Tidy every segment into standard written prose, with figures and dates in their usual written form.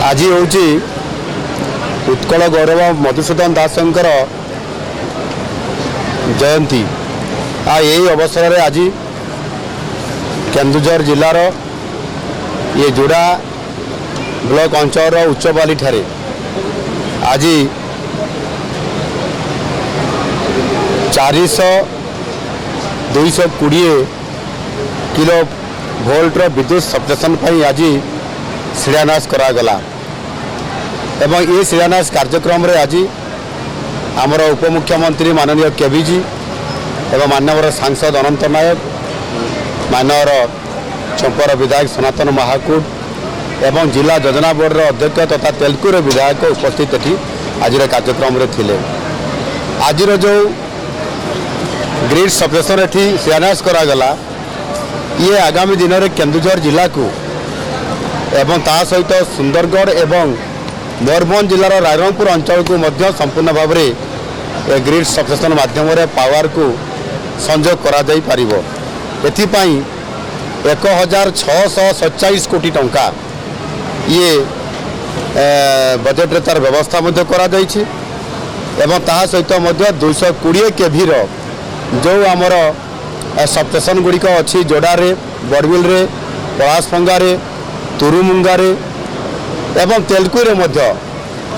आज हूँ उत्कल गौरव मधुसूदन दासंकर जयंती यही अवसर में आज केन्दुझर जिलार ये जोड़ा ब्लॉक अंचल उच्चबाली ठारे आज 400-220 किलो भोल्टर विद्युत सबस्टेशन आज शिलान्यास करागला एवं ये शिलान्यास कार्यक्रम रे आज आमर उपमुख्यमंत्री माननीय केबीजी एवं माननीय सांसद अनंत नायक माननीय चंपर विधायक सनातन महाकूट एवं जिला योजना बोर्ड अध्यक्ष तथा तेलकुर विधायक उपस्थित थी आज कार्यक्रम रे थिले। आज जो ग्रिड सबस्टेशन एठी शिलान्यास करागला ये आगामी दिन में केन्दुझर जिला को एवं ता सहित सुंदरगढ़ एवं मयूरभंज जिलार रायरंगपुर अंचल को मध्य संपूर्ण भाव में ग्रिड सबस्टेशन माध्यम पावर को संजोग करा जाई पारिबो। एथिपाई 1647 कोटी टंका ये बजेट रे तार व्यवस्था मध्य करा जाइछि एवं ता सहित मध्य 220 केवी रो जो आमर सबस्टेशन गुड़िक अच्छी जोड़े बड़बिल रे पलासफंगारे तुरुमुंगारे एवं तेलकुरे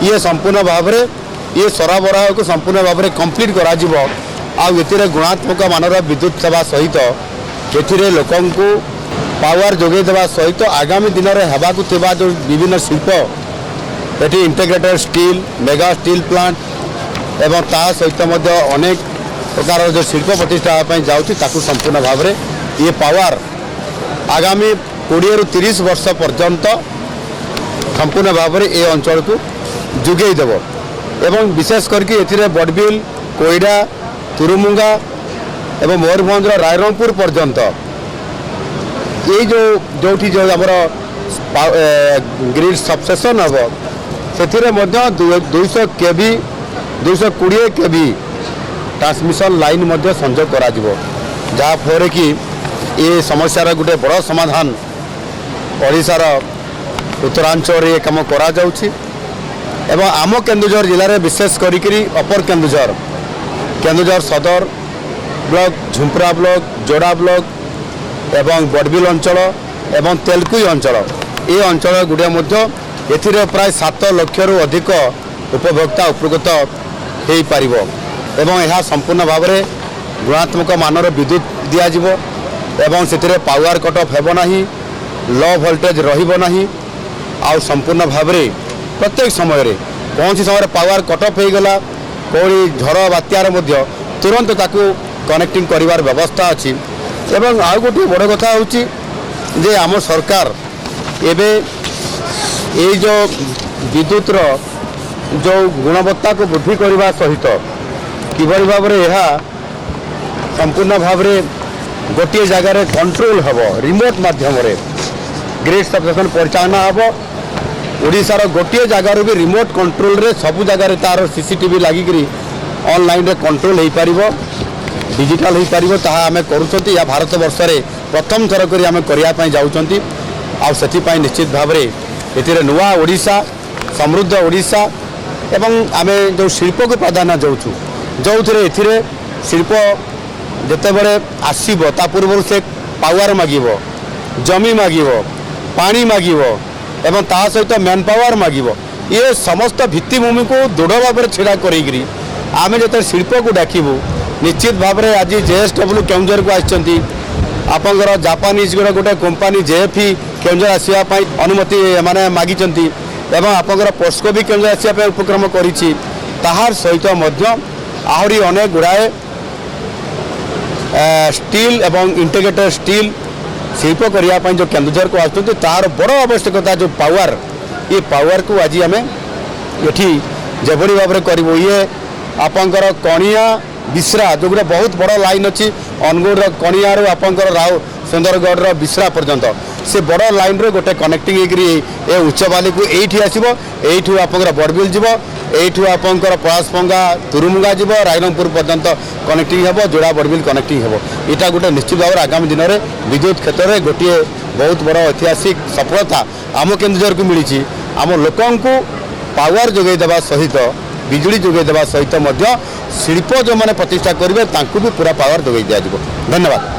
ये संपूर्ण भाव में ये सरबराह को संपूर्ण भाव में कंप्लीट कर गुणात्मक मानर विद्युत सेवा सहित ए लोकं को पावर जोगे देवा सहित आगामी दिन में हेबाकु थिबा जो विभिन्न शिल्प ये integrated steel mega steel plant एवं ता सहित अनेक प्रकार जो शिल्प प्रतिष्ठा जाऊँगी संपूर्ण भाव में ये पावर आगामी 20-30 वर्ष पर्यंत संपूर्ण भाव में ये अंचल को जोगे देव एवं विशेष करके एथिरे बड़बिल कोईडा तुरुमुंगा एवं मयूरभंज रायरंगपुर पर्यंत ये जो आमर ग्रिड सबस्टेशन हम से 200 केवी 220 केवी ट्रांसमिशन लाइन संजोग करा जहाँफल कि ये समस्यार गोटे बड़ समाधान ओडिशार उत्तरांचल ये कम करा जाउछि एवं आम केन्दुझर जिले में विशेष करी अपर केन्दुझर सदर ब्लॉक झुंपरा ब्लॉक जोड़ा ब्लॉक एवं बड़बिल अंचल एवं तेलकुई अंचल ये अंचल गुड़े एथिरे प्राय 7 लाख रु अधिक उपभोक्ता उपकृत हो पारिबो एवं यह संपूर्ण भाव में गुणात्मक मानर विद्युत दिज्व एवं से पावर कट ऑफ हेब नहीं लो वोल्टेज रहिबो नहीं आउ संपूर्ण भाव में प्रत्येक समय रे कौन समय पावर कट ऑफ हो गला कोई झड़ बात्यार तुरंत ताकू कनेक्टिंग करिवार व्यवस्था अच्छी एवं आउ गोटे बड़ कथा होची जे आम सरकार एबे ये जो विद्युत रो जो गुणवत्ता को वृद्धि करने सहित किभली भाव में यह संपूर्ण भाव में गोटे जगार कंट्रोल हम रिमोट माध्यम ग्रिड सबस्टेशन परिचालना हम ओडिशार गोटे जगार भी रिमोट कंट्रोल रे सब जगार तार सीसीटीवी लगिकी ऑनलाइन रे कंट्रोल हो पार डिजिटल हो पार ताहा आम करुँच या भारत वर्ष में प्रथम थर कर आम करने जाऊँच आउ निश्चित भाव में ये नुआ ओडिशा समृद्ध ओडिशा एवं आम जो शिल्प को प्राधान्य जाऊँ जो थे शिल्प जितेबले आसब ता पूर्व से पावर मागिब जमी मागिब पानी मागिब एवं ता सहित मैन पावर मागिब ये समस्त भित्तिभूमि को दृढ़ भाव में छिड़ा करी आम जो शिल्प को डाकबू निश्चित भाव में आज JSW केन्दुझर को आसछंती आपंकर जापानीज गोटे कंपानी JFE केन्दुझर आसवाई अनुमति माने मागिचंती एवं आपंकर पोस्को भी केन्दुझर आसवाई उपक्रम करिछि ताहार सहित आहरी अनेक गुड़ाए स्टील एवं इंटीग्रेटेड स्टील शिल्प करने जो केन्दुझर को आसुँच तार बड़ आवश्यकता जो पावर ये पावर को आज आम ये जभली भाव में करूँ ये आपंकर कणिया बिश्रा जो गोटे बहुत बड़ लाइन अच्छी अनुगुड़ कणिया आपंकर राव सुंदरगढ़ बिश्रा पर्यंत से बड़ लाइन रे गोटे कनेक्टिंग ये उच्चबाली को ये आसो यू आपंकर बड़बिल जीव यू आपंकर पलासफंगा तुरुमुंगा जीव रायरंगपुर पर्यंत कनेक्टिंग हेबो जोड़ा बड़बिल कनेक्टिंग हेबो इटा गोटे निश्चित भाव आगामी दिन में विद्युत क्षेत्र में गोटे बहुत बड़ ऐतिहासिक सफलता आम केन्दुझर को मिली आम लोकंकु पावर जोगाई देवा सहित बिजुली जोगाई देवा सहित शिल्प जो मैंने प्रतिष्ठा करेंगे भी पूरा पावर जोगाई दिज्व। धन्यवाद।